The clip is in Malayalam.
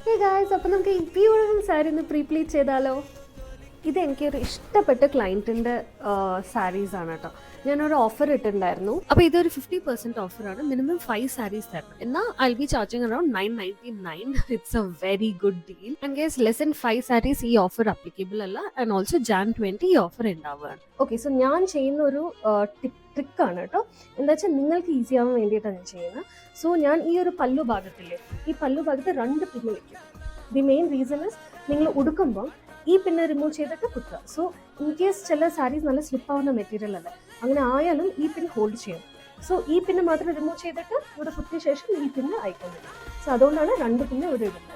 ഹേ ഗായ്സ്, അപ്പോൾ നമുക്ക് ഈ ബ്യൂട്ടിഫുൾ സാരി ഒന്ന് പ്രീപ്ലീറ്റ് ചെയ്താലോ? ഇത് എനിക്കൊരു ഇഷ്ടപ്പെട്ട ക്ലയൻറ്റിൻ്റെ സാരീസ് ആണ് കേട്ടോ. ഞാനൊരു ഓഫർ ഇട്ടിട്ടുണ്ടായിരുന്നു. അപ്പോൾ ഇതൊരു 50% ഓഫറാണ്. മിനിമം 5 സാരീസ് തരണം. എന്നാൽ I be charging around 999. It's a very good deal. And guys less than 5 saris ഈ ഓഫർ അപ്ലിക്കബിൾ അല്ല. ആൻഡ് ഓൾസോ Jan 20 ഈ ഓഫർ ഉണ്ടാവുകയാണ്. ഓക്കെ, സോ ഞാൻ ചെയ്യുന്ന ഒരു ട്രിക്കാണ് കേട്ടോ. എന്താ വെച്ചാൽ നിങ്ങൾക്ക് ഈസി ആവാൻ വേണ്ടിയിട്ടാണ് ഞാൻ ചെയ്യുന്നത്. സോ ഞാൻ ഈ ഒരു പല്ലു ഭാഗത്തില്ലേ, ഈ പല്ലു ഭാഗത്ത് 2 പിന്ന് വെക്കും. ദി മെയിൻ റീസൺ ഇസ് നിങ്ങൾ ഉടുക്കുമ്പോൾ ഈ പിന്നെ റിമൂവ് ചെയ്തിട്ട് കുത്തുക. സോ ഇൻ കേസ് ചില സാരീസ് നല്ല സ്ലിപ്പ് ആവുന്ന മെറ്റീരിയൽ അല്ല, അങ്ങനെ ആയാലും ഈ പിൻ ഹോൾഡ് ചെയ്യും. സോ ഈ പിന്നെ മാത്രം റിമൂവ് ചെയ്തിട്ട് ഇവിടെ കുത്തിയ ശേഷം ഈ പിന്നെ ആയിക്കൊണ്ടിരിക്കും. സോ അതുകൊണ്ടാണ് 2 പിന്നെ ഇവിടെ ഇടുന്നത്.